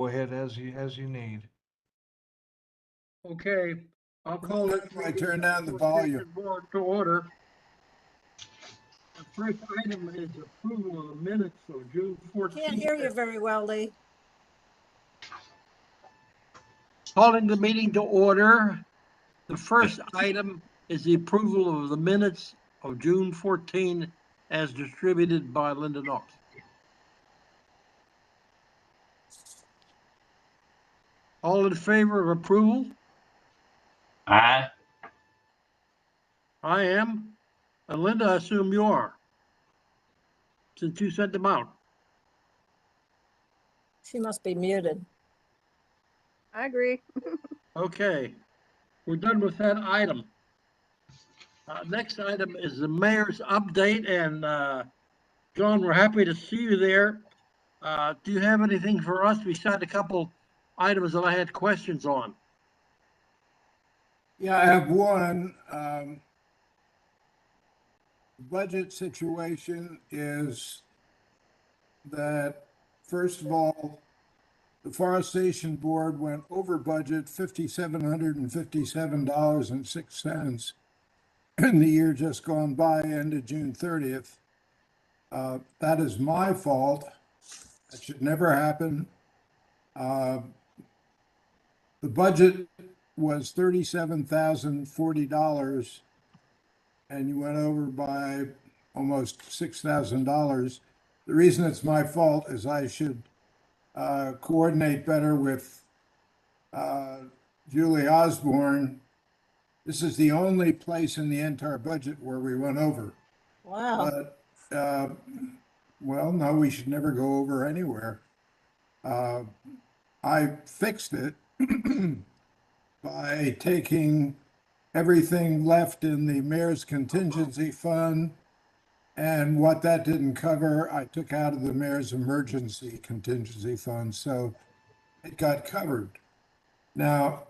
Go ahead as you need. Okay, I'll call it. I turn down the volume. Board to order. The first item is approval of the minutes of June 14th. Can't hear you very well, Lee. Calling the meeting to order. The first item is the approval of the minutes of June 14 as distributed by Linda Knox. All in favor of approval? Aye. I am. And Linda, I assume you are, since you sent them out. She must be muted. I agree. Okay, we're done with that item. Next item is the mayor's update, and John, we're happy to see you there. Do you have anything for us besides a couple items that I had questions on? Yeah, I have one. The budget situation is that, first of all, the Forestation Board went over budget $5,757.06 in the year just gone by, ended June 30th. That is my fault. That should never happen. The budget was $37,040, and you went over by almost $6,000. The reason it's my fault is I should coordinate better with Julie Osborne. This is the only place in the entire budget where we went over. Wow. But, well, no, we should never go over anywhere. I fixed it by taking everything left in the mayor's contingency fund, and what that didn't cover, I took out of the mayor's emergency contingency fund, so it got covered. Now,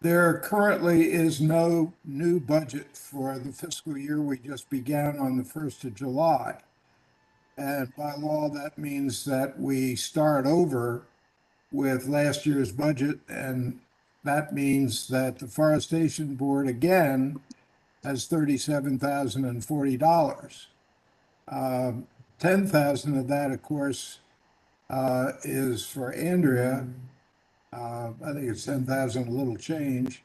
there currently is no new budget for the fiscal year we just began on the 1st of July. And by law, that means that we start over with last year's budget, and that means that the Forestation Board again has $37,040. $10,000 of that, of course, is for Andrea. I think it's 10,000 a little change.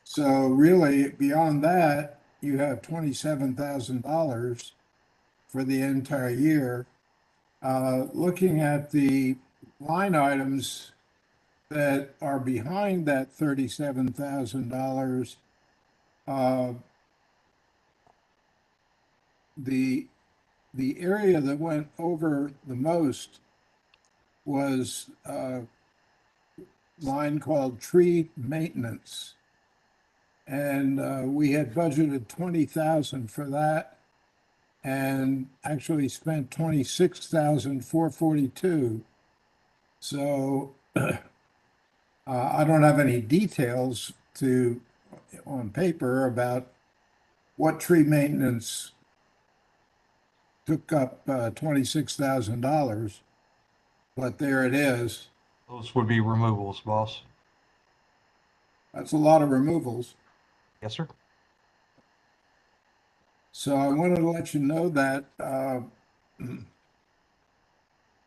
So really, beyond that, you have $27,000 for the entire year. Looking at the line items that are behind that $37,000, the area that went over the most was a line called tree maintenance. And we had budgeted 20,000 for that, and actually spent 26,442. So I don't have any details on paper about what tree maintenance took up $26,000, but there it is. Those would be removals, boss. That's a lot of removals. Yes, sir. So I wanted to let you know that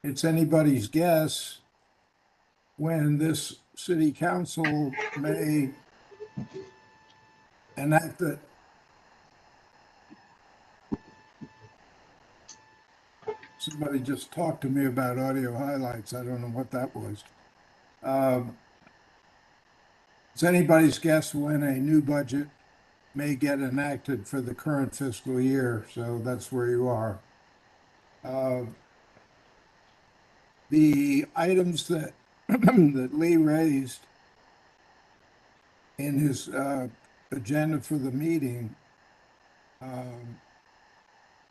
it's anybody's guess when this city council may enact it. Somebody just talked to me about audio highlights. I don't know what that was. It's anybody's guess when a new budget may get enacted for the current fiscal year, so that's where you are. The items that that Lee raised in his agenda for the meeting,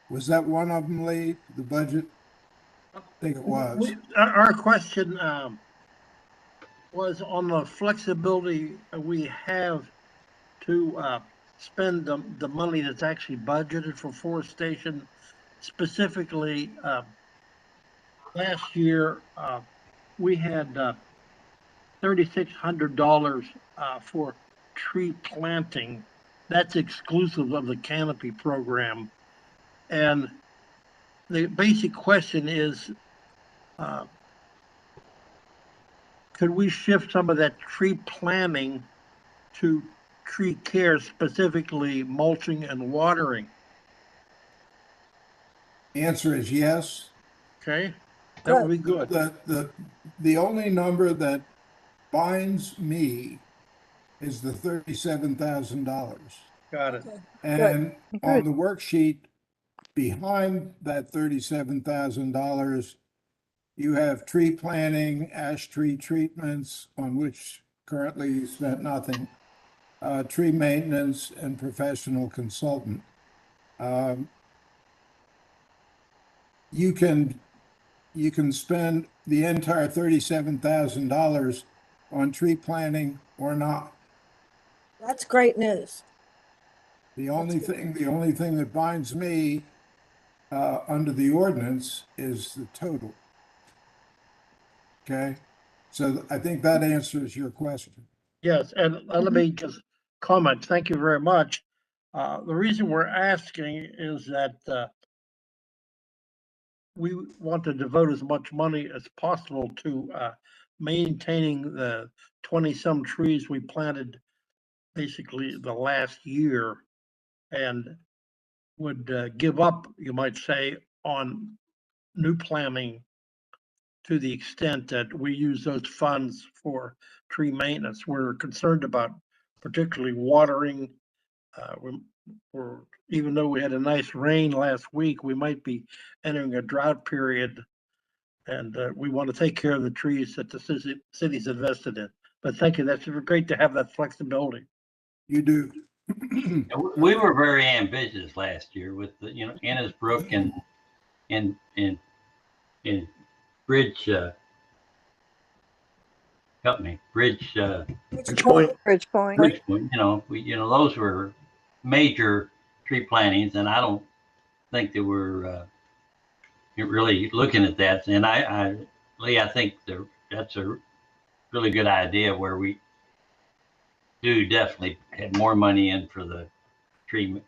was that one of them, Lee, the budget? I think it was. Our question was on the flexibility we have to spend the money that's actually budgeted for forestation, specifically last year, we had $3,600 for tree planting. That's exclusive of the canopy program. And the basic question is, could we shift some of that tree planting to tree care, specifically mulching and watering? The answer is yes. Okay, that would be good. The only number that binds me is the $37,000. Got it. Okay. And on Good. the worksheet behind that $37,000, you have tree planting, ash tree treatments, on which currently you spent nothing, tree maintenance, and professional consultant. You can spend the entire $37,000 on tree planting or not. That's great news. The only thing that binds me under the ordinance is the total. Okay, so I think that answers your question. Yes, and let me just comment. Thank you very much. The reason we're asking is that we want to devote as much money as possible to maintaining the 20-some trees we planted basically the last year, and would give up, you might say, on new planting to the extent that we use those funds for tree maintenance. We're concerned about particularly watering. We're, even though we had a nice rain last week, we might be entering a drought period, and we want to take care of the trees that the city's invested in. But thank you. That's great to have that flexibility. You do. We were very ambitious last year with the, Ennis Brook and Bridge, help me, Bridge, Which Point. Bridge Point. Bridge Point, those were major tree plantings, and I don't think that we're really looking at that. And Lee, I think that's a really good idea where we do definitely have more money in for the tree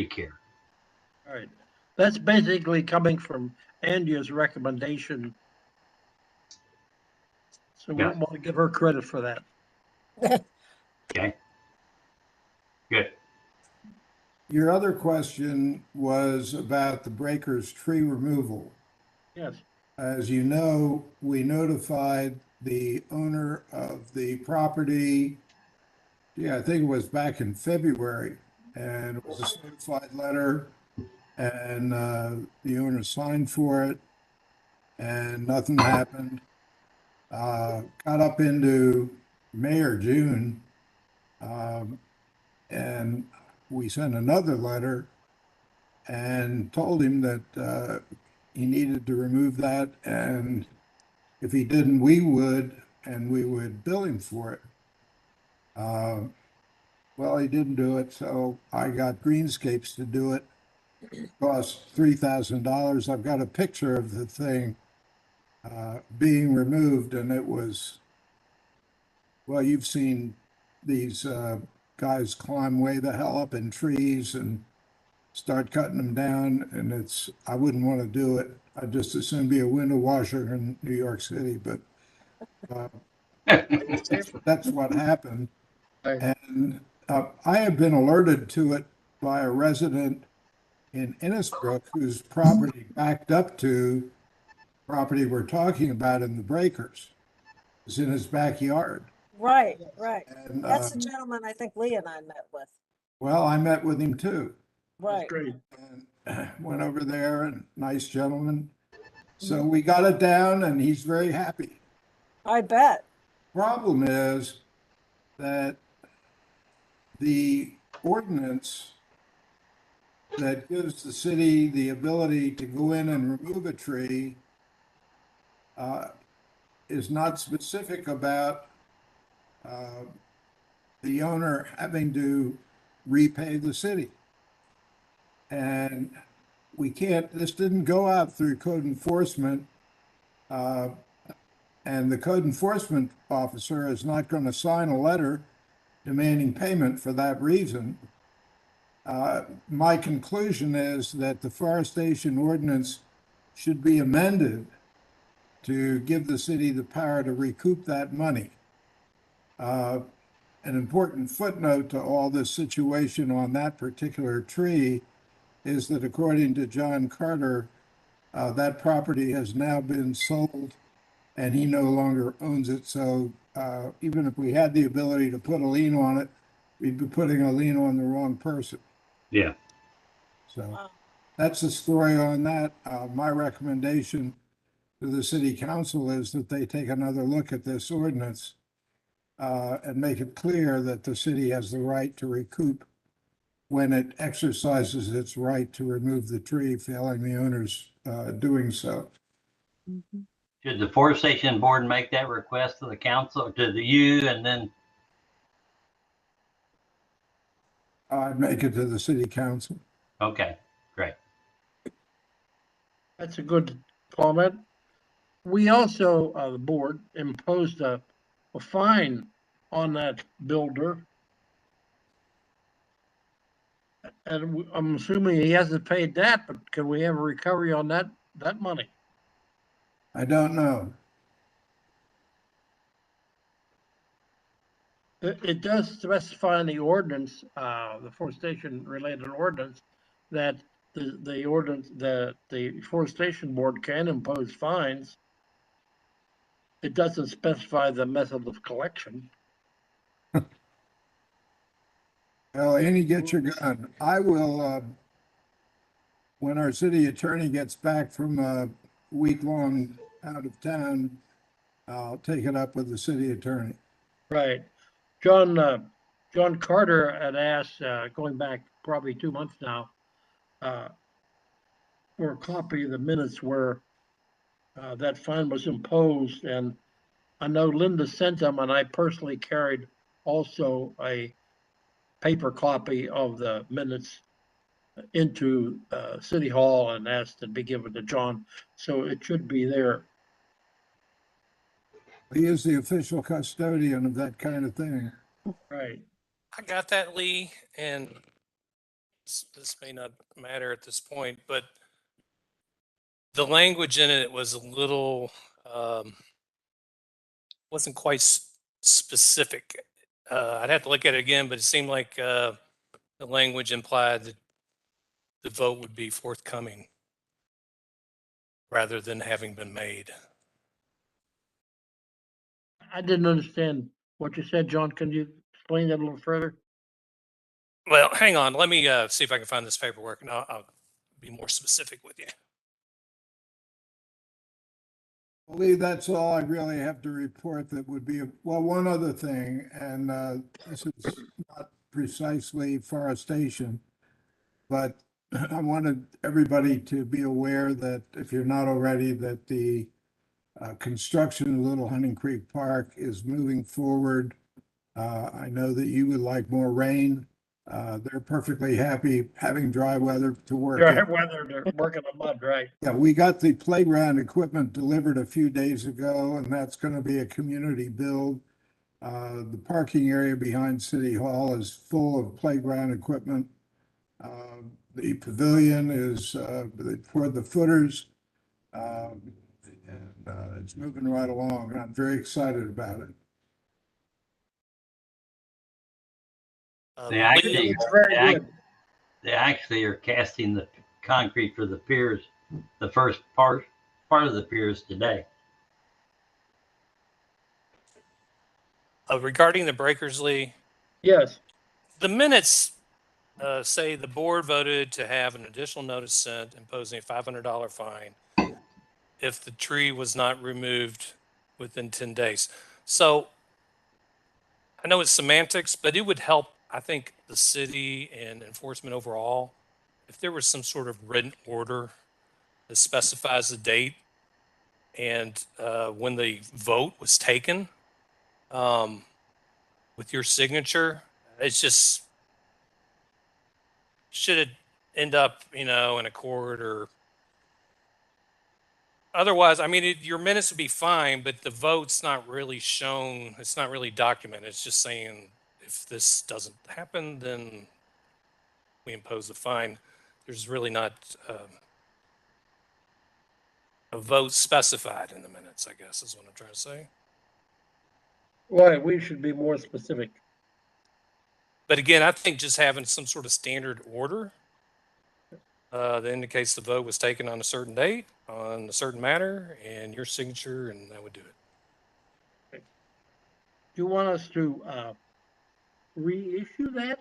care. All right. That's basically coming from Andrea's recommendation. So we Yeah. want to give her credit for that. Okay. Good. Your other question was about the breaker's tree removal. Yes. As you know, we notified the owner of the property, I think it was back in February, and it was a certified letter, and the owner signed for it, and nothing happened. Got up into May or June, and we sent another letter and told him that he needed to remove that, and if he didn't, we would bill him for it. Well, he didn't do it, so I got Greenscapes to do it. Cost $3,000. I've got a picture of the thing being removed, and it was, well, you've seen these guys climb way the hell up in trees and start cutting them down, and I wouldn't want to do it. I'd just as soon be a window washer in New York City, but that's what happened. Right. And I have been alerted to it by a resident in Innisbrook whose property backed up to property we're talking about in the breakers. It's in his backyard. Right, right. And That's the gentleman I think Lee and I met with. well, I met with him too. That's Right. great. And went over there, and nice gentleman. So we got it down, and he's very happy. I bet. Problem is that the ordinance that gives the city the ability to go in and remove a tree is not specific about the owner having to repay the city. And we can't, this didn't go out through code enforcement. Uh, and the code enforcement officer is not going to sign a letter demanding payment for that reason. My conclusion is that the forestation ordinance should be amended to give the city the power to recoup that money. An important footnote to all this situation on that particular tree is that according to John Carter, that property has now been sold and he no longer owns it. So even if we had the ability to put a lien on it, we'd be putting a lien on the wrong person. Yeah. So Wow. that's the story on that. My recommendation to the city council is that they take another look at this ordinance and make it clear that the city has the right to recoup when it exercises its right to remove the tree, failing the owners doing so. Should the Forestation Board make that request to the council, to the you, and then, I'd make it to the city council. okay, great. That's a good comment. We also, the board, imposed a fine on that builder. And I'm assuming he hasn't paid that, but can we have a recovery on that money? I don't know. It does specify in the ordinance, the forestation related ordinance, that the ordinance, the forestation board can impose fines. It doesn't specify the method of collection. Well, Annie, get your gun. I will, when our city attorney gets back from a week-long out of town, I'll take it up with the city attorney. Right. John Carter had asked, going back probably 2 months now, for a copy of the minutes where that fine was imposed. And I know Linda sent them, and I personally carried also a paper copy of the minutes into City Hall and asked to be given to John. So it should be there. He is the official custodian of that kind of thing. Right. I got that, Lee, and this may not matter at this point, but the language in it was a little, wasn't quite specific. I'd have to look at it again, but it seemed like the language implied that the vote would be forthcoming rather than having been made. I didn't understand what you said, John. Can you explain that a little further? Well, hang on. Let me see if I can find this paperwork, and I'll be more specific with you. Lee, that's all I really have to report. That would be, well, one other thing, and this is not precisely forestation, but I wanted everybody to be aware that if you're not already, that the construction of Little Hunting Creek Park is moving forward. I know that you would like more rain. They're perfectly happy having dry weather to work in. Dry weather, they're working on mud, right? Yeah, we got the playground equipment delivered a few days ago, and that's going to be a community build. The parking area behind City Hall is full of playground equipment. The pavilion is for the footers. And it's moving right along, and I'm very excited about it. They Lee, actually, It's very they good. they actually are casting the concrete for the piers, the first part of the piers today. regarding the breakers, Lee, Yes, the minutes say the board voted to have an additional notice sent imposing a $500 fine if the tree was not removed within 10 days. So I know it's semantics, but it would help, I think, the city and enforcement overall if there was some sort of written order that specifies the date and when the vote was taken with your signature. It's just should it end up, in a court or Otherwise, I mean, your minutes would be fine, but the vote's not really shown. It's not really documented. It's just saying if this doesn't happen, then we impose a fine. There's really not a vote specified in the minutes, I guess is what I'm trying to say. Right, we should be more specific. But again, I think just having some sort of standard order that indicates the vote was taken on a certain date, on a certain matter, and your signature, and that would do it. Do you want us to reissue that?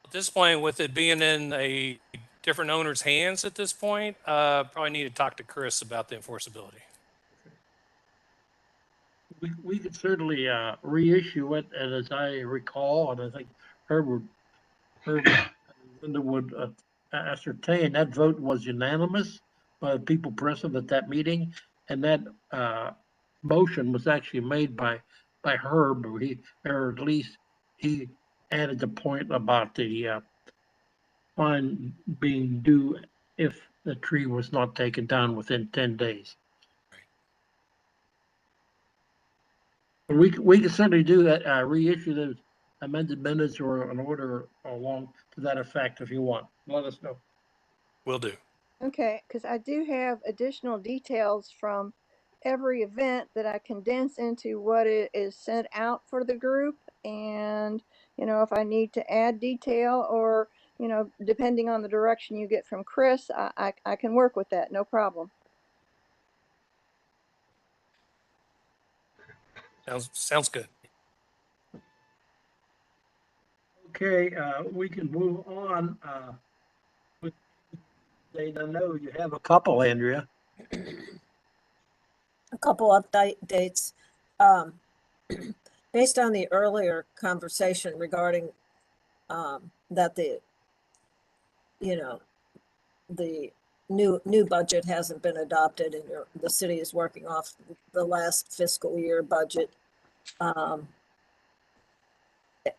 At this point, with it being in a different owner's hands at this point, probably need to talk to Chris about the enforceability. We could certainly reissue it, and as I recall, and I think Herbert Linda would ascertain, that vote was unanimous by the people present at that meeting, and that motion was actually made by Herb, or at least he added the point about the fine being due if the tree was not taken down within 10 days. We can certainly do that, reissue those amended minutes or an order along to that effect if you want. Let us know. Will do. Okay, because I do have additional details from every event that I condense into what it is sent out for the group. And, if I need to add detail or, depending on the direction you get from Chris, I can work with that, no problem. Sounds good. Okay, we can move on. I know you have a couple, Andrea. A couple updates. Based on the earlier conversation regarding that the new budget hasn't been adopted and the city is working off the last fiscal year budget.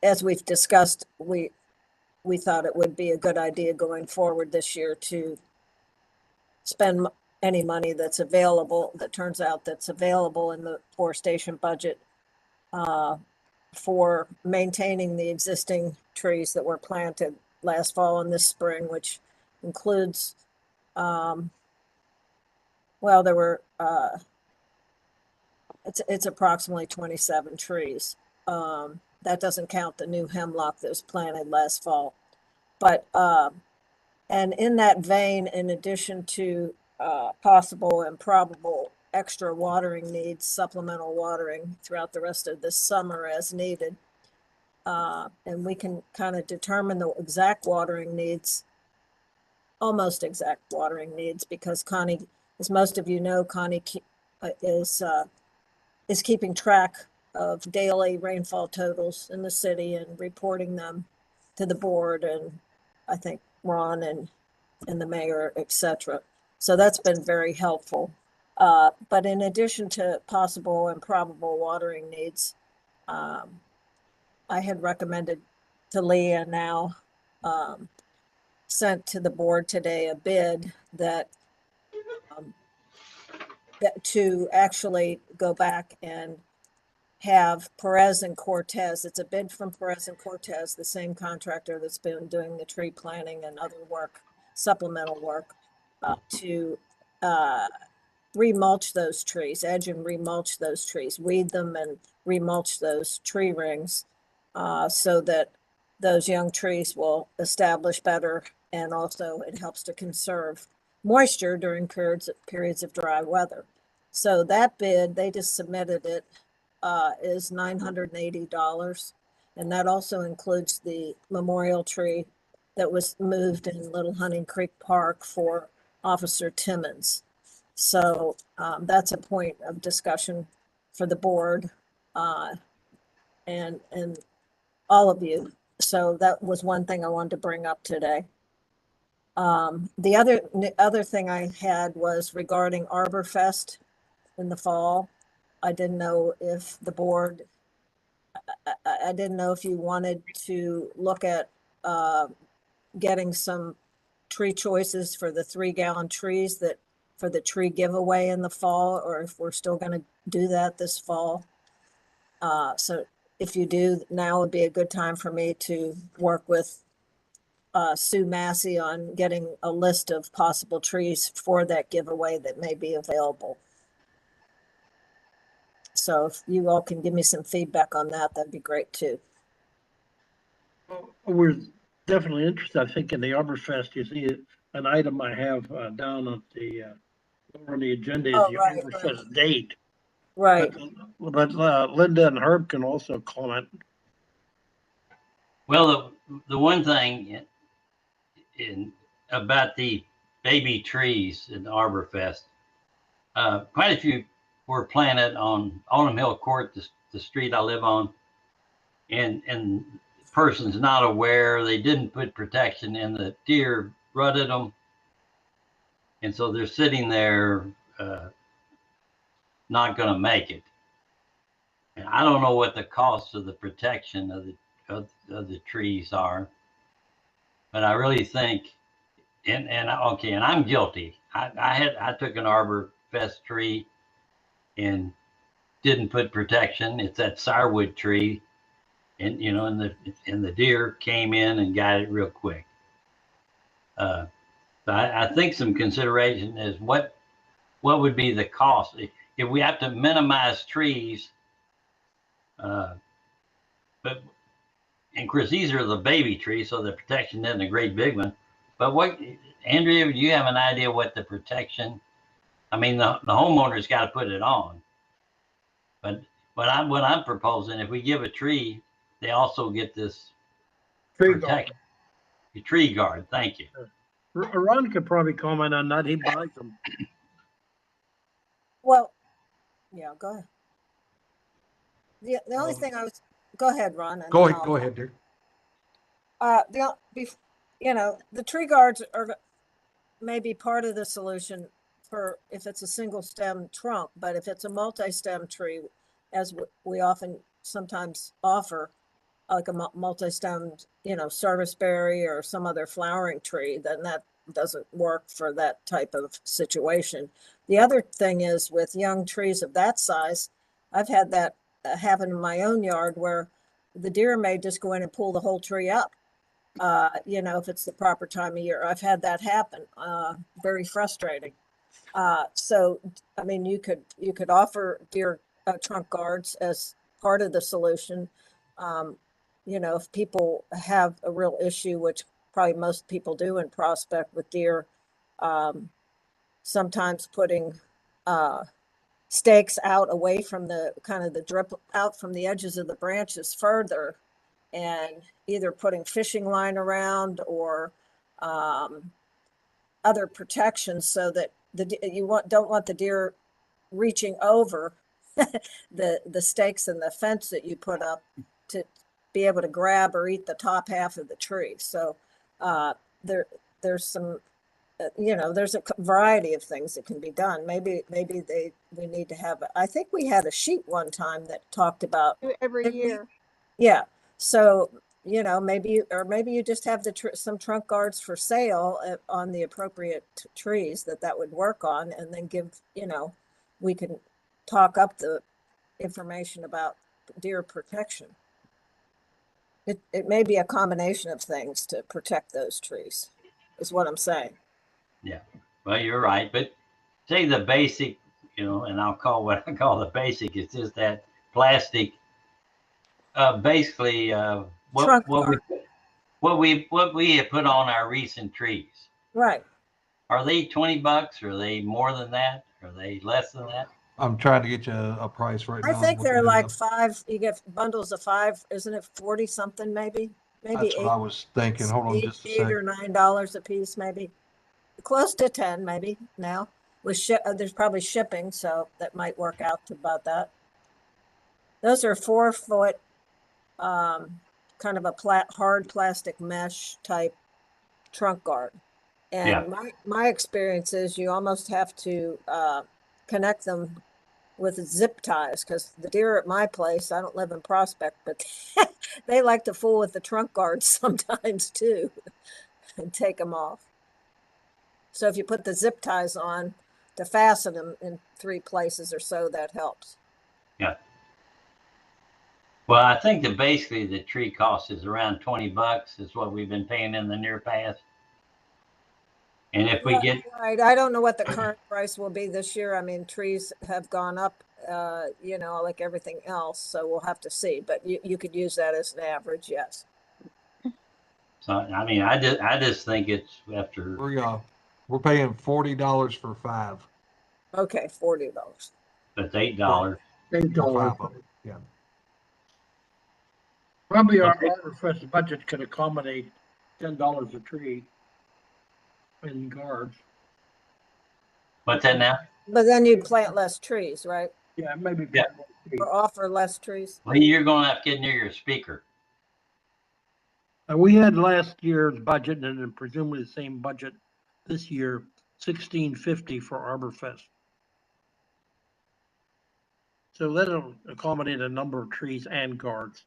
As we've discussed, we thought it would be a good idea going forward this year to spend any money that's available, that turns out that's available in the forestation budget for maintaining the existing trees that were planted last fall and this spring, which includes, there were, it's approximately 27 trees. That doesn't count the new hemlock that was planted last fall. But, and in that vein, in addition to possible and probable extra watering needs, supplemental watering throughout the rest of this summer as needed, and we can kind of determine the exact watering needs, almost exact watering needs, because Connie, as most of you know, Connie is keeping track of daily rainfall totals in the city and reporting them to the board and I think Ron and the mayor, etc. So that's been very helpful. But in addition to possible and probable watering needs, I had recommended to Leah now sent to the board today a bid that to actually go back and have Perez and Cortez. It's a bid from Perez and Cortez, the same contractor that's been doing the tree planting and other work, supplemental work, to remulch those trees, edge and remulch those trees, weed them and remulch those tree rings so that those young trees will establish better. And also it helps to conserve moisture during periods of dry weather. So that bid, they just submitted it, is $980. And that also includes the memorial tree that was moved in Little Hunting Creek Park for Officer Timmons. So that's a point of discussion for the board and all of you. So that was one thing I wanted to bring up today. The other thing I had was regarding Arbor Fest in the fall. I didn't know if the board, I didn't know if you wanted to look at getting some tree choices for the 3-gallon trees that for the tree giveaway in the fall, or if we're still gonna do that this fall. So if you do, now would be a good time for me to work with Sue Massey on getting a list of possible trees for that giveaway that may be available. So if you all can give me some feedback on that, that'd be great too. We're definitely interested, I think, in the Arborfest. You see an item I have down on the over on the agenda is Oh, the right, Arborfest date. Right. But Linda and Herb can also comment. Well, the one thing about the baby trees in Arborfest, quite a few were planted on Autumn Hill Court, the street I live on, and the person's not aware. They didn't put protection, and the deer rutted them, and so they're sitting there, not going to make it. And I don't know what the cost of the protection of the trees are, but I really think, and okay, and I'm guilty. I took an Arbor Fest tree and didn't put protection. It's that sourwood tree, and and the deer came in and got it real quick. So I think some consideration is what would be the cost if we have to minimize trees. But and Chris, these are the baby trees, so the protection isn't a great big one. But what, Andrea, do you have an idea what the protection? I mean, the homeowner's got to put it on. But what I'm proposing, if we give a tree, they also get this Tree protection. The tree guard. Thank you. Ron could probably comment on that. He buys them. Well, yeah, go ahead. The only thing go ahead, Ron. and Go then ahead, go ahead, dear. the tree guards are maybe part of the solution for if it's a single stem trunk, but if it's a multi-stem tree, as we often sometimes offer, like a multi-stem, serviceberry or some other flowering tree, then that doesn't work for that type of situation. The other thing is with young trees of that size, I've had that happen in my own yard where the deer may just go in and pull the whole tree up. If it's the proper time of year. I've had that happen. Very frustrating. So, I mean, you could offer deer trunk guards as part of the solution. If people have a real issue, which probably most people do in Prospect with deer, sometimes putting stakes out away from the kind of the drip out from the edges of the branches further, and either putting fishing line around or other protections so that don't want the deer reaching over the stakes and the fence that you put up to be able to grab or eat the top half of the tree. So there's some, there's a variety of things that can be done. Maybe we need to have, I think we had a sheet one time that talked about Every year. Yeah. So, maybe you just have some trunk guards for sale on the appropriate trees that would work on, and then we can talk up the information about deer protection. It may be a combination of things to protect those trees, is what I'm saying. Yeah, well, you're right. But say the basic, and I'll call what I call the basic, it's just that plastic. Basically, what we have put on our recent trees. Right. Are they $20? Are they more than that? Are they less than that? I'm trying to get you a price right now. I think they're like 5. You get bundles of 5. Isn't it 40 something? Maybe That's what I was thinking. Hold on just a $8 sec. or $9 a piece, maybe close to 10, maybe now with there's probably shipping, so that might work out to about that. Those are 4-foot, kind of a hard plastic mesh type trunk guard. And Yeah. my experience is you almost have to connect them with zip ties, because the deer at my place, I don't live in Prospect, but they like to fool with the trunk guards sometimes too and take them off. So if you put the zip ties on, to fasten them in 3 places or so, that helps. Yeah. Well, I think that basically the tree cost is around $20 is what we've been paying in the near past. And if we get, Right, I don't know what the current price will be this year. I mean, trees have gone up, you know, like everything else, so we'll have to see, but you could use that as an average, yes. so, I mean, I just think it's after, We're paying $40 for 5, Okay, $40. it's $8. $8. for 5 of them. Yeah. Probably our Okay. Arborfest budget could accommodate $10 a tree in guards. What's that now? But then you'd plant less trees, right? Yeah, maybe. Yeah. Or offer less trees. Well, you're going to have to get near your speaker. We had last year's budget and then presumably the same budget this year, $16.50 for Arborfest. So that'll accommodate a number of trees and guards.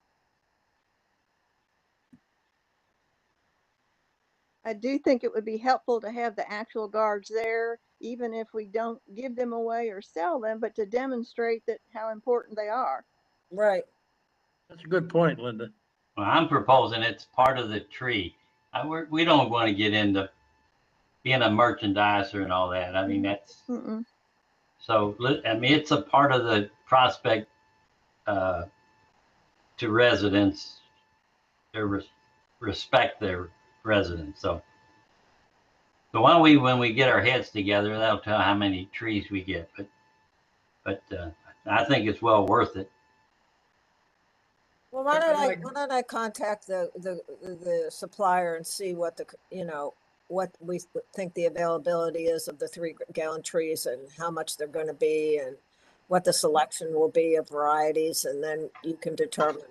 I do think it would be helpful to have the actual guards there, even if we don't give them away or sell them, but to demonstrate that how important they are. Right. That's a good point, Linda. Well, I'm proposing it's part of the tree. We don't want to get into being a merchandiser and all that. I mean, that's, Mm-mm. so, I mean, it's a part of the prospect to residents to respect their residents. So why don't we, when we get our heads together, that'll tell how many trees we get. But I think it's well worth it. Well, why don't I contact the supplier and see what what we think the availability is of the 3-gallon trees and how much they're going to be and what the selection will be of varieties, and then you can determine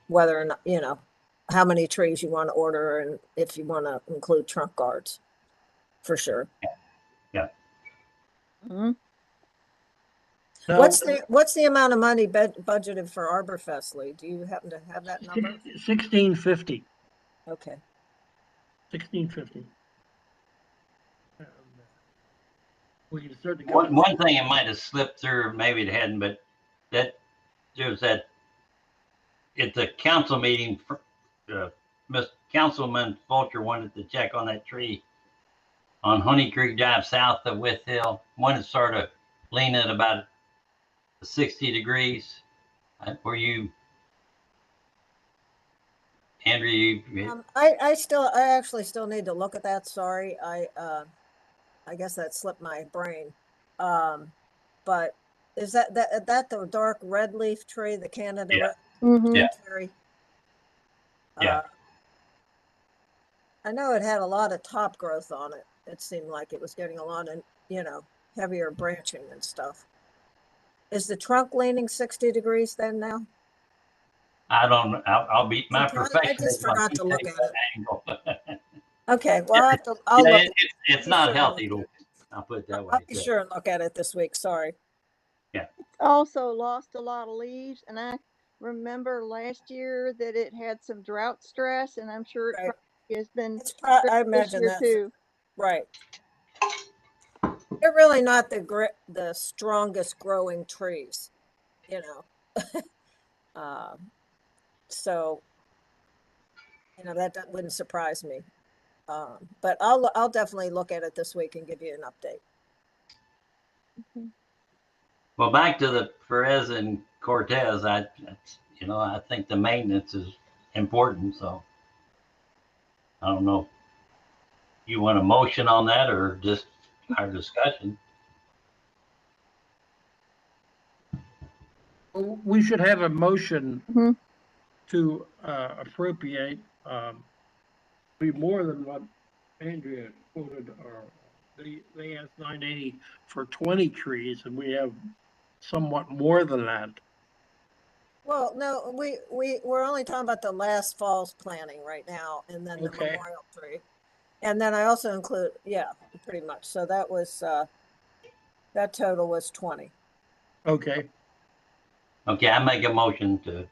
whether or not, how many trees you want to order and if you want to include trunk guards, for sure. Yeah. Mm-hmm. Now, What's the amount of money budgeted for Arborfest, Lee? Do you happen to have that number? $16.50. Okay. $16.50. We can certainly go. One thing it might have slipped through, maybe it hadn't, but that there's that at the council meeting, Mr. Councilman Fulcher wanted to check on that tree on Honey Creek Drive south of With Hill. One is sort of leaning at about 60 degrees. Were you, Andrew? I actually still need to look at that. Sorry, I guess that slipped my brain. But is that the dark red leaf tree, the Canada? Yeah. Mm-hmm. Yeah. Tree? Yeah. I know it had a lot of top growth on it. It seemed like it was getting a lot of, heavier branching and stuff. Is the trunk leaning 60 degrees then now? I don't know. I'll be my profession. I just forgot to look at it. Angle. Okay, well, I'll look. It's not healthy. I'll put it that way. I'll be sure and look at it this week. Sorry. Also lost a lot of leaves, and I remember last year that it had some drought stress, and I'm sure it Right. probably has been I this imagine year that too. Right. They're really not the strongest growing trees, so that wouldn't surprise me. But I'll definitely look at it this week and give you an update. Mhm. Well, back to the Perez and Cortez, I think the maintenance is important. So I don't know. You want a motion on that or just our discussion? We should have a motion Mhm. to appropriate be more than what Andrea quoted, or they asked 980 for 20 trees, and we have somewhat more than that. Well, no, we're only talking about the last fall's planting right now, and then the Okay. memorial tree. And then I also include, pretty much. So that was, that total was 20. Okay, Okay, I make a motion to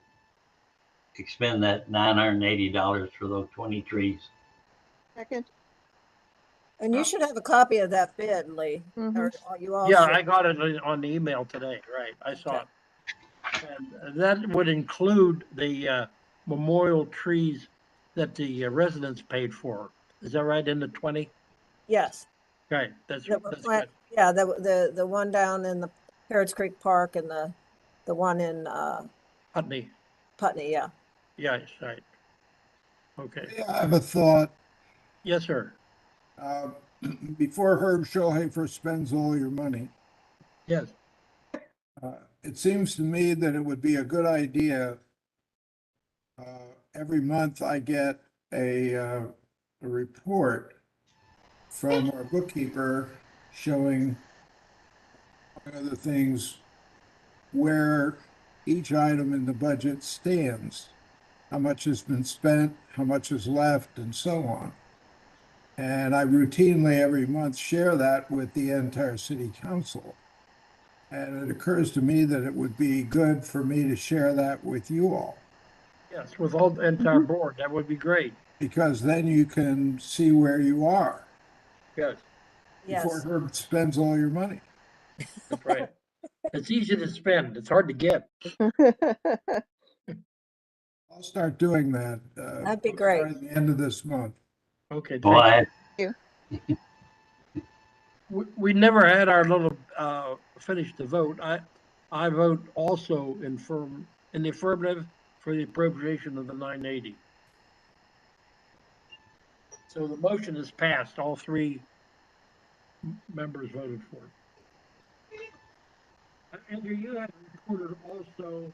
expend that $980 for those 20 trees. Second. And you should have a copy of that bid, Lee, or you all Yeah, should. I got it on the email today, right, I saw Okay. it. And that would include the memorial trees that the residents paid for. Is that right, in the 20? Yes. Right, that's That were good. yeah, the one down in the Harrods Creek Park and the one in Putney, Putney, yeah. yes, right. Okay, I have a thought. yes, sir. Uh, Before Herb Schulhofer spends all your money, Yes, it seems to me that it would be a good idea. Every month I get a report from our bookkeeper showing, among other things, where each item in the budget stands, how much has been spent, how much is left, and so on. And I routinely every month share that with the entire city council. And it occurs to me that it would be good for me to share that with you all, yes, with all the entire board, that would be great. because then you can see where you are Yes, before Yes. Herb spends all your money. that's right. It's easy to spend, it's hard to get. I'll start doing that. That'd be great. At the end of this month. Okay, Well, thank I, we never had our little, finish the vote. I vote also in the affirmative for the appropriation of the 980. So the motion is passed, all three members voted for it. Andrew, you had reported also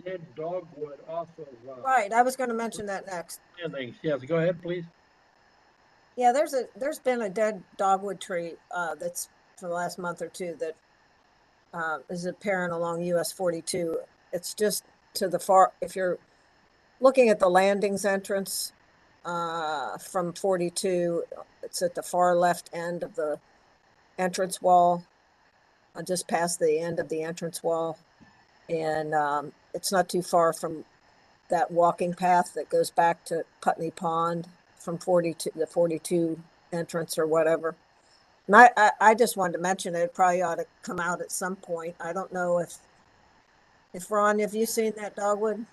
dead dogwood off of, Right, I was gonna mention that next. landings. Yes, go ahead, please. Yeah, there's been a dead dogwood tree that's for the last month or two that is apparent along US 42. It's just to the far, if you're looking at the landings entrance from 42, it's at the far left end of the entrance wall, just past the end of the entrance wall. And it's not too far from that walking path that goes back to Putney Pond from 42, the 42 entrance or whatever. And I just wanted to mention it probably ought to come out at some point. I don't know if Ron, have you seen that dogwood?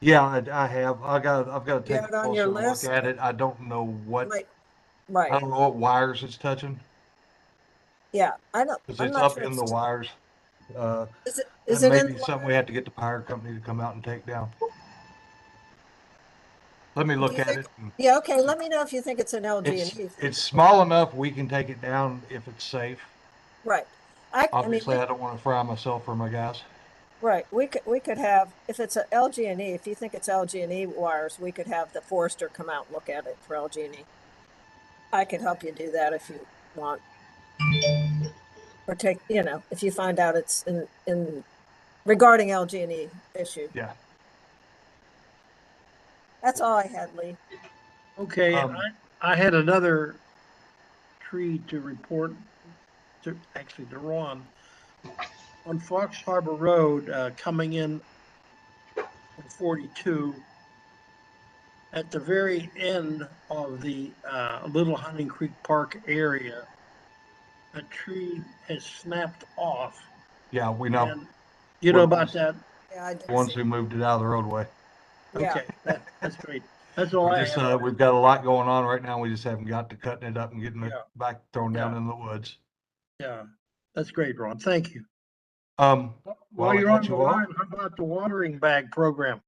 Yeah, I have. I've got to You take have a it on your closer look list? at it. I don't know what, Right, I right. don't know what wires it's touching, Yeah, because I'm it's not up sure. in the wires. Is That it may in be the something we wire? have to get the power company to come out and take down. Let me Do look you at think? it. Yeah, okay, let me know if you think it's an LG&E. It's small enough we can take it down if it's safe. Right. I mean, Obviously, I don't want to fry myself or my guys. right, we could have, if it's a LG&E, if you think it's LG&E wires, we could have the forester come out and look at it for LG&E. I could help you do that if you want. Or take, if you find out it's in regarding LG&E issue. Yeah. That's all I had, Lee. Okay, Um, I had another tree to report actually to Ron. On Fox Harbor Road, coming in from 42, at the very end of the Little Hunting Creek Park area, a tree has snapped off. Yeah, we know. And you We're know the about ones- that? Yeah, I The did ones see. who moved it out of the roadway. Yeah, Okay, that's great. That's all I have. We've got a lot going on right now. We just haven't got to cutting it up and getting it Yeah. back thrown down Yeah. in the woods. Yeah, that's great, Ron. Thank you. While While I you're got on the you all, line, how about the watering bag program?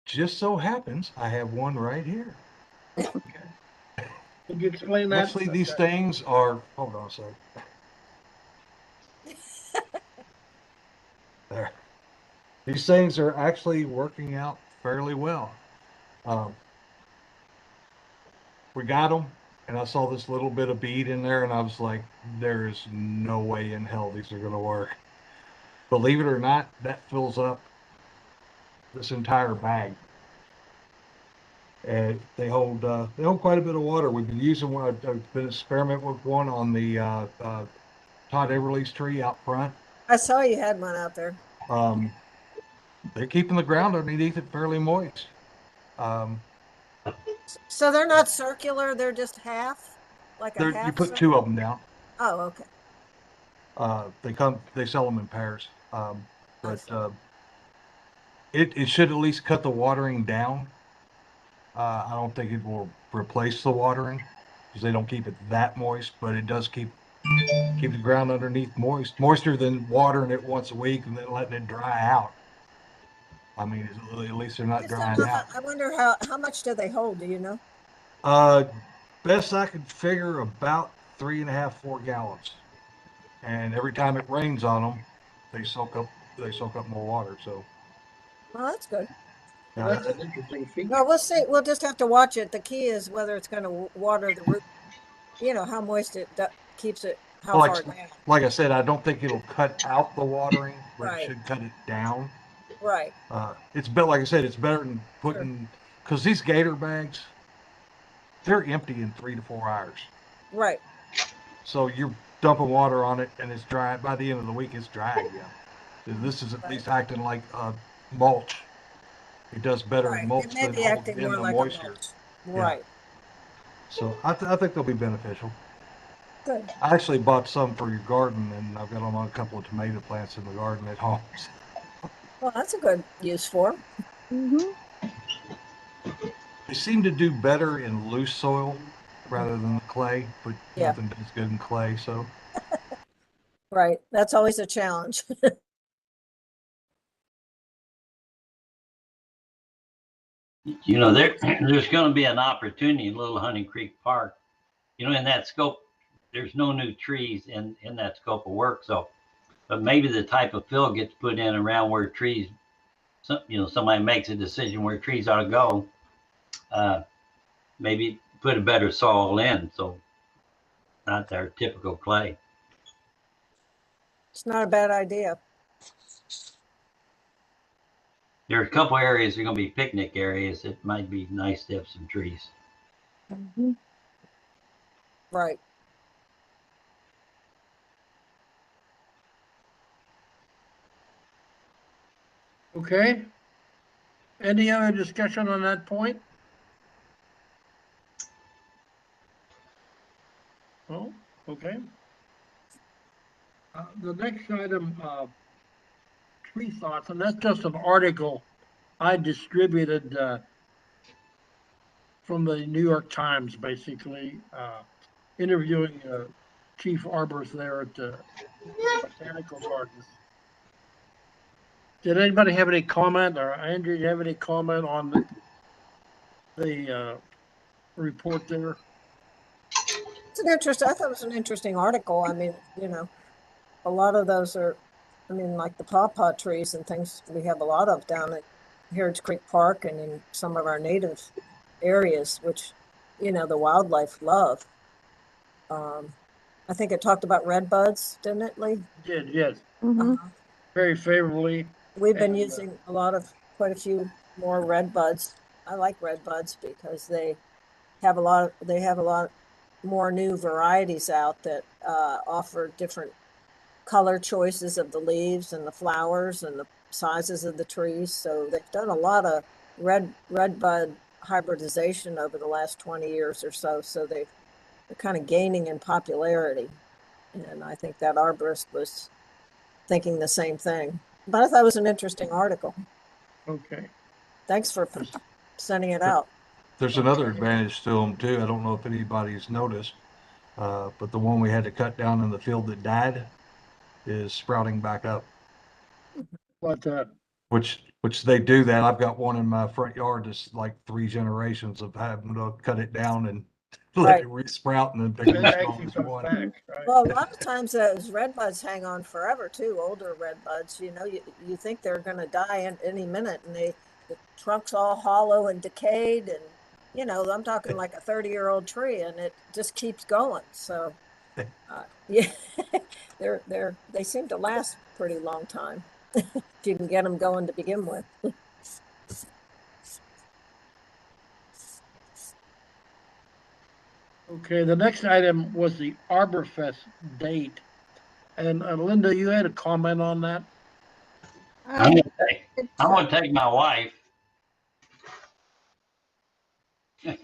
just so happens I have one right here. Could you explain that? Actually, these things are, hold on a second. There. These things are actually working out fairly well. We got them, and I saw this little bit of bead in there, and I was like, there is no way in hell these are going to work. Believe it or not, that fills up this entire bag. And they hold quite a bit of water. We've been using one. I've been experimenting with one on the Todd Everly's tree out front. I saw you had one out there. They're keeping the ground underneath it fairly moist. So they're not circular, they're just half, like a You half put circle? two of them down. Oh, okay. They sell them in pairs. I But see. it should at least cut the watering down. I don't think it will replace the watering because they don't keep it that moist, but it does keep the ground underneath moister than watering it once a week and then letting it dry out. I mean, at least they're not Just don't drying know out. I wonder how much do they hold, do you know? Uh, Best I could figure about 3.5, 4 gallons. And every time it rains on them, they soak up more water. So Well, that's good. Well, uh, that's an interesting feature. Well, we'll see. We'll just have to watch it. The key is whether it's going to water the root, how moist it keeps it, how like far down. like I said, I don't think it'll cut out the watering, but it Right, should cut it down. right, It's better, like I said, it's better than sure, putting because these gator bags, they're empty in 3 to 4 hours. right, So you're dumping water on it and it's dry. By the end of the week, it's dry again. This is at right, least acting like mulch. It does better in right. It mulch may than be holding acting in more the like a moisture. mulch. Yeah. Right, So I think they'll be beneficial. good. I actually bought some for your garden, and I've got them on a couple of tomato plants in the garden at home. Well, that's a good use for 'em. Mm-hmm. They seem to do better in loose soil rather than the clay, but Yeah, nothing does good in clay. So right. That's always a challenge. There's going to be an opportunity in Little Hunting Creek Park. In that scope, there's no new trees in that scope of work. So, but maybe the type of fill gets put in around where trees, somebody makes a decision where trees ought to go. Maybe put a better soil in, so not their typical clay. It's not a bad idea. There are a couple areas that are going to be picnic areas. It might be nice to have some trees. Mm-hmm. Right. Okay. Any other discussion on that point? Oh, okay. The next item, tree thoughts, and that's just an article I distributed from the New York Times, basically, interviewing chief arborist there at the Botanical Gardens. Did anybody have any comment, or Andrew, do you have any comment on the report there? I thought it was an interesting article. I mean, a lot of those are, like the pawpaw trees and things we have a lot of down at Heritage Creek Park and in some of our native areas, which, the wildlife love. I think it talked about red buds, didn't it, Lee? Did, yes, Mm-hmm. very favorably. We've been And, using quite a few more red buds. I like red buds because they have a lot more new varieties out that offer different color choices of the leaves and the flowers and the sizes of the trees. So they've done a lot of red bud hybridization over the last 20 years or so. So they're kind of gaining in popularity. And I think that arborist was thinking the same thing. But I thought it was an interesting article. okay. Thanks for sending it out. there's another advantage to them too. I don't know if anybody's noticed, but the one we had to cut down in the field that died is sprouting back up. But Which they do that. I've got one in my front yard that's like 3 generations of having to cut it down and let Right. it re-sprout and then pick it it actually as comes one. back, right? Well, a lot of times those red buds hang on forever too, older red buds, you think they're gonna die any minute and the trunk's all hollow and decayed and, I'm talking like a 30-year-old tree and it just keeps going. So, yeah, they seem to last a pretty long time if you can get them going to begin with. Okay, the next item was the Arbor Fest date. And Linda, you had a comment on that? I'm gonna take my wife. Did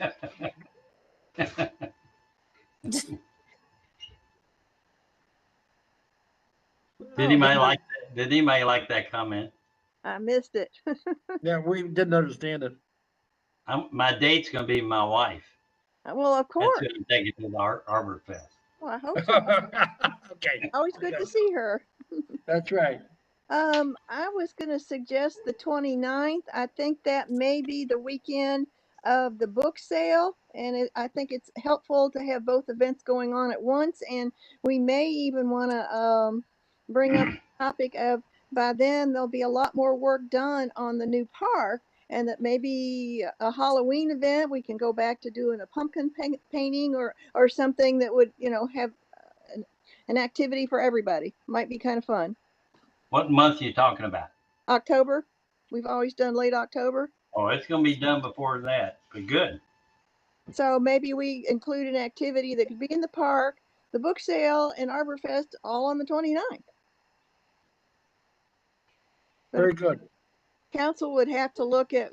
anybody like that comment? I missed it. Yeah, we didn't understand it. My date's gonna be my wife. Well, of That's course. who I'm taking to the Arbor Fest. Well, I hope so. Okay, Always good Okay. to see her. that's right. I was going to suggest the 29th. I think that may be the weekend of the book sale, and I think it's helpful to have both events going on at once. And we may even want to bring up the topic of by then there'll be a lot more work done on the new park, and that maybe a Halloween event we can go back to doing a pumpkin painting or something that would have an activity for everybody. Might be kind of fun. What month are you talking about? October. We've always done late October. Oh, it's gonna be done before that, but good. So maybe we include an activity that could be in the park, the book sale, and Arbor Fest all on the 29th. But Very good. council would have to look at,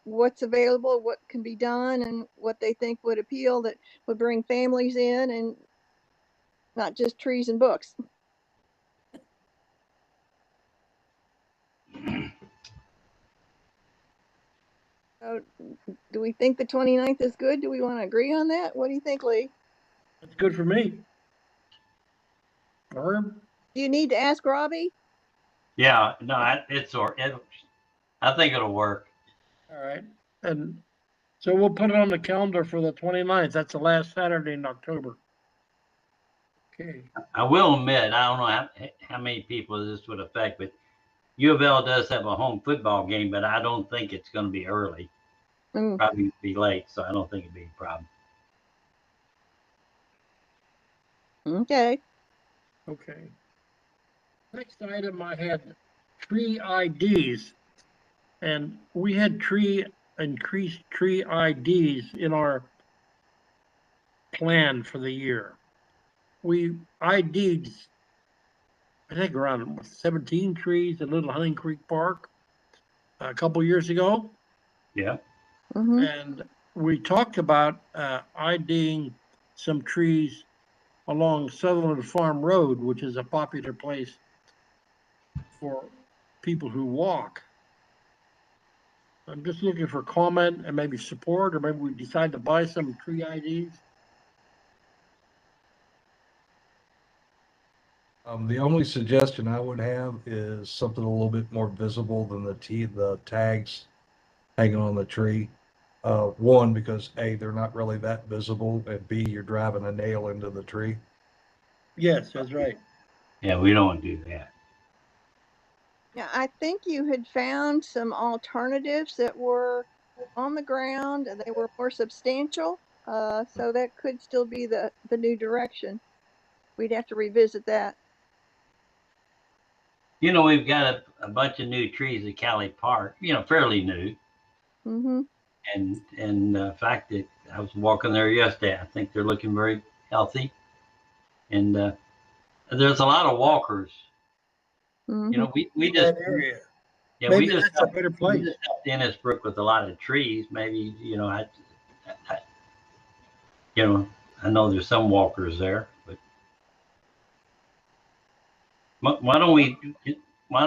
what's available, what can be done, and what they think would appeal that would bring families in and not just trees and books. So do we think the 29th is good? Do we want to agree on that? What do you think, Lee? That's good for me. Herb? Do you need to ask Robbie? Yeah, no, I think it'll work. All right. And so we'll put it on the calendar for the 29th. That's the last Saturday in October. Okay. I will admit, I don't know how many people this would affect, but U of L does have a home football game, but I don't think it's going to be early. Probably be late, so I don't think it'd be a problem. Okay. Okay. Next item, I had tree IDs. And we had increased tree IDs in our plan for the year. We ID'd, I think, around 17 trees at Little Hunting Creek Park a couple years ago. Yeah. Mm-hmm. And we talked about IDing some trees along Sutherland Farm Road, which is a popular place for people who walk. I'm just looking for comment and maybe support, or maybe we decide to buy some tree IDs. The only suggestion I would have is something a little bit more visible than the tags hanging on the tree. One, because A, they're not really that visible, and B, you're driving a nail into the tree. Yes, that's right. Yeah, we don't want to do that. Yeah, I think you had found some alternatives that were on the ground and they were more substantial. So that could still be the new direction. We'd have to revisit that. We've got a bunch of new trees at Cali Park, fairly new. Mm-hmm. And the fact that I was walking there yesterday, I think they're looking very healthy. And there's a lot of walkers. Mm-hmm. We just That area. yeah Maybe we just that's a better place. helped Innisbrook with a lot of trees. Maybe I know there's some walkers there, but why don't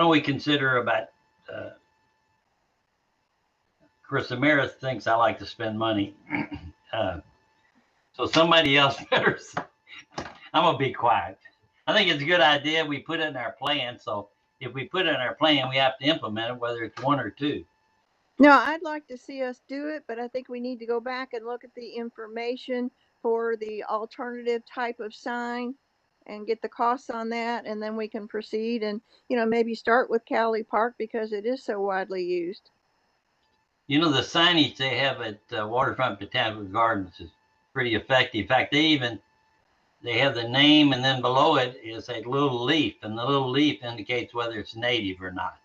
we consider about Chris Amaris thinks I like to spend money. So somebody else better. I'm gonna be quiet. I think it's a good idea. We put it in our plan. So if we put it in our plan, we have to implement it, whether it's one or two. No, I'd like to see us do it, but I think we need to go back and look at the information for the alternative type of sign and get the costs on that, and then we can proceed and, maybe start with Cowley Park because it is so widely used. The signage they have at Waterfront Botanical Gardens is pretty effective. In fact, they have the name, and then below it is a little leaf, and the little leaf indicates whether it's native or not.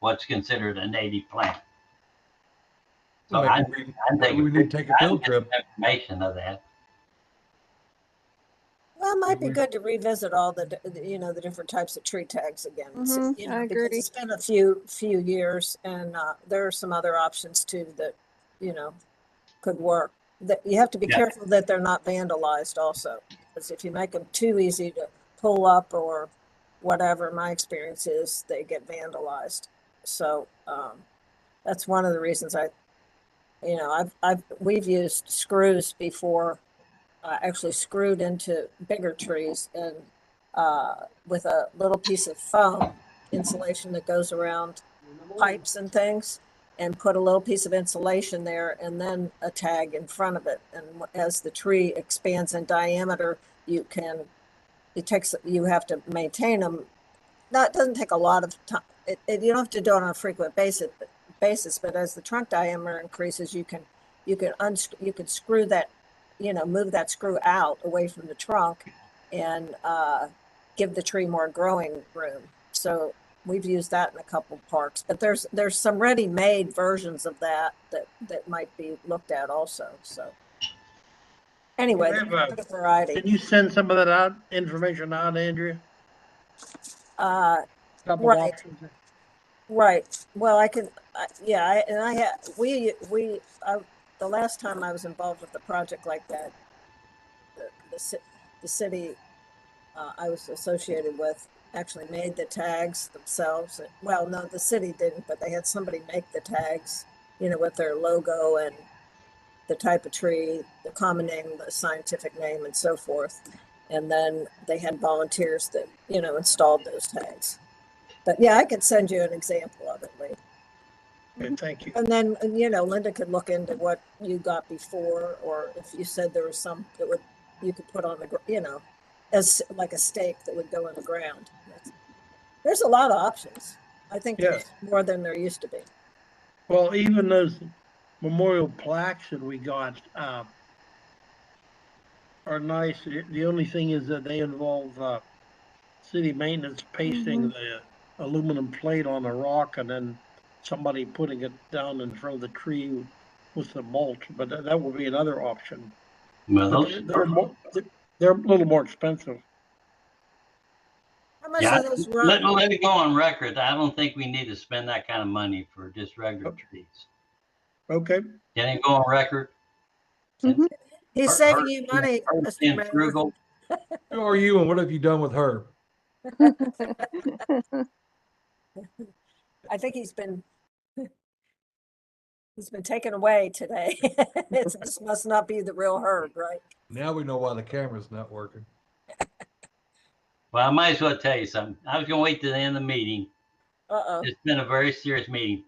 What's considered a native plant. So we need to take a field trip. Information of that. Well, it might be good to revisit all the different types of tree tags again. Mm-hmm, I agree. Because it's been a few years, and there are some other options too that, could work. That you have to be Yeah. careful that they're not vandalized also, because if you make them too easy to pull up or whatever, my experience is they get vandalized. So that's one of the reasons we've used screws before, actually screwed into bigger trees and with a little piece of foam insulation that goes around pipes and things, and put a little piece of insulation there and then a tag in front of it. And as the tree expands in diameter, you have to maintain them. It doesn't take a lot of time. You don't have to do it on a frequent basis, but as the trunk diameter increases, you can screw that, move that screw out away from the trunk and give the tree more growing room. So we've used that in a couple parks, but there's some ready-made versions of that might be looked at also. So anyway, have there's a bit of variety. Can you send some of that information out, Andrea? Couple Right. options. Right. Well, I can, yeah, the last time I was involved with a project like that, the city I was associated with actually made the tags themselves. Well, no, the city didn't, but they had somebody make the tags, with their logo and the type of tree, the common name, the scientific name, and so forth. And then they had volunteers that, installed those tags. But yeah, I could send you an example of it later. Okay, thank you. And then, Linda could look into what you got before, or if you said there was some that you could put on the, as like a stake that would go in the ground. There's a lot of options. I think there's more than there used to be. Well, even those memorial plaques that we got are nice. The only thing is that they involve city maintenance pasting the aluminum plate on the rock and then somebody putting it down in front of the tree with the mulch, but that would be another option. Well, But they're a little more expensive. How much yeah, do those run? let it go on record. I don't think we need to spend that kind of money for just regular trees. Okay. Can it go on record? He's saving you money, Mr. Mayor. Frugal. Who are you and what have you done with her? I think he's been taken away today. This must not be the real Herb, right? Now we know why the camera's not working. Well, I might as well tell you something. I was going to wait to the end of the meeting. Uh-oh. It's been a very serious meeting,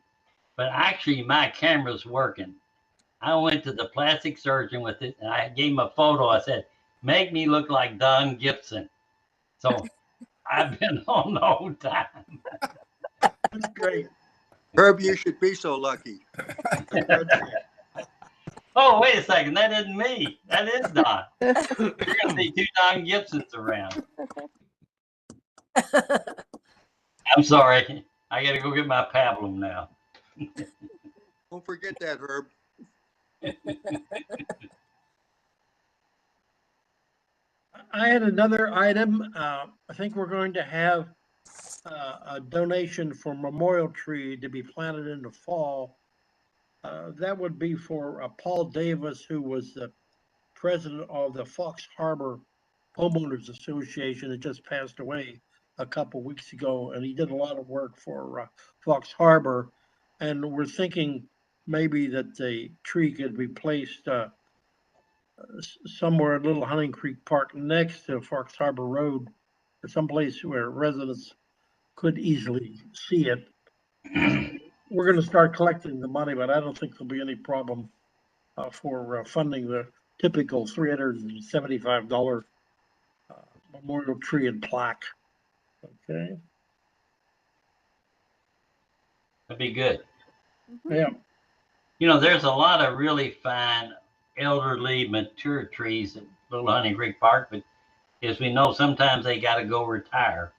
but actually my camera's working. I went to the plastic surgeon with it and I gave him a photo. I said, make me look like Don Gibson. So I've been on the whole time. That's great. Herb, you should be so lucky. Oh, wait a second. That isn't me. That is Don. You're going to see two Don Gibsons around. I'm sorry. I got to go get my pablum now. Don't forget that, Herb. I had another item. I think we're going to have a donation for memorial tree to be planted in the fall. That would be for Paul Davis, who was the president of the Fox Harbor Homeowners Association that just passed away a couple weeks ago, and he did a lot of work for Fox Harbor. And we're thinking maybe that the tree could be placed somewhere in Little Hunting Creek Park next to Fox Harbor Road, or someplace where residents could easily see it. We're going to start collecting the money, but I don't think there'll be any problem for funding the typical $375 memorial tree and plaque. Okay. That'd be good. Yeah. There's a lot of really fine elderly mature trees at Little Hunting Creek Park, but as we know, sometimes they got to go retire.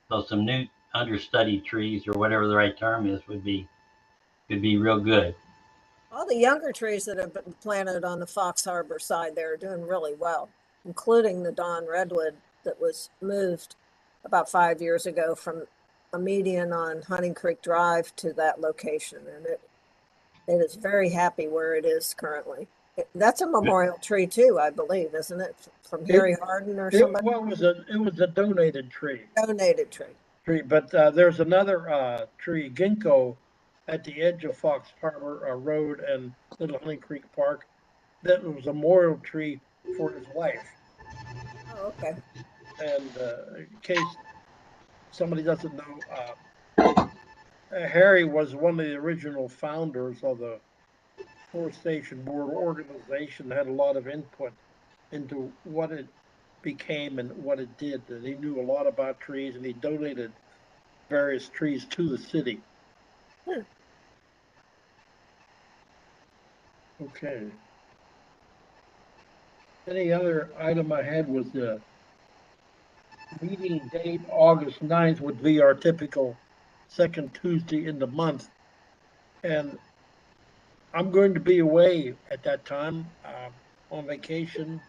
So some new understudy trees, or whatever the right term is, could be real good. All the younger trees that have been planted on the Fox Harbor side there are doing really well, including the Don Redwood that was moved about 5 years ago from a median on Hunting Creek Drive to that location. And It is very happy where it is currently. That's a memorial tree too, I believe, isn't it? From Harry Hardin or somebody? Well, it was a donated tree. Donated tree. But there's another tree, ginkgo, at the edge of Fox Harbor Road and Little Honey Creek Park. That was a memorial tree for his wife. Oh, okay. And in case somebody doesn't know, Harry was one of the original founders of the Forestation Board organization, had a lot of input into what it became and what it did. And he knew a lot about trees, and he donated various trees to the city. Okay. Any other item I had was the meeting date, August 9th would be our typical second Tuesday in the month. And I'm going to be away at that time on vacation.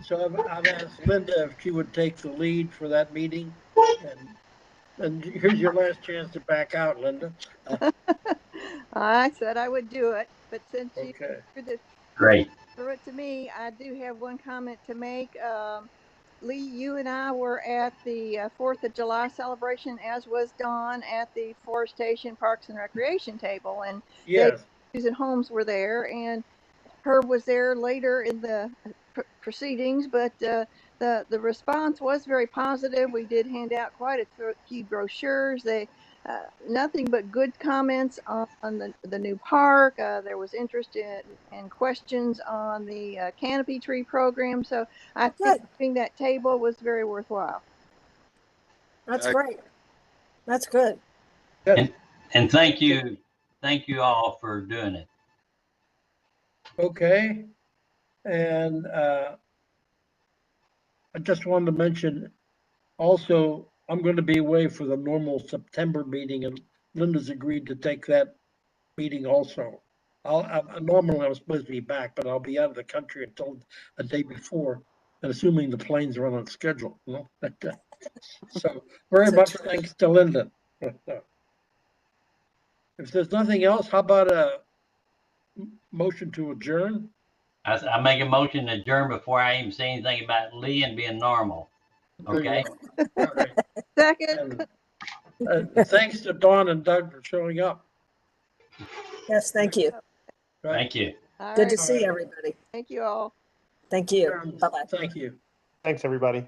So I've asked Linda if she would take the lead for that meeting. And here's your last chance to back out, Linda. I said I would do it, but since you Okay. Great. threw it to me, I do have one comment to make. Lee, you and I were at the 4th of July celebration, as was Dawn at the Forestation Parks and Recreation table. And Dave, Yes. Susan Holmes were there, and Herb was there later in the proceedings, but the response was very positive. We did hand out quite a few brochures. They nothing but good comments on the new park. There was interest in questions on the canopy tree program. So I think Good. having that table was very worthwhile. That's great. That's good. Yes. And thank you all for doing it. Okay. And I just wanted to mention also, I'm going to be away for the normal September meeting, and Linda's agreed to take that meeting also. Normally I'm supposed to be back, but I'll be out of the country until the day before, and assuming the planes run on schedule, you know. So very That's a much treat. thanks to Linda. If there's nothing else, how about a motion to adjourn? I make a motion to adjourn before I even say anything about Lee and being normal. There you Okay. go. All right. Second. And thanks to Dawn and Doug for showing up. Yes, thank you. Right. Thank you. All Good to right. see everybody. Thank you all. Thank you. Bye-bye. Thank you. Thanks, everybody.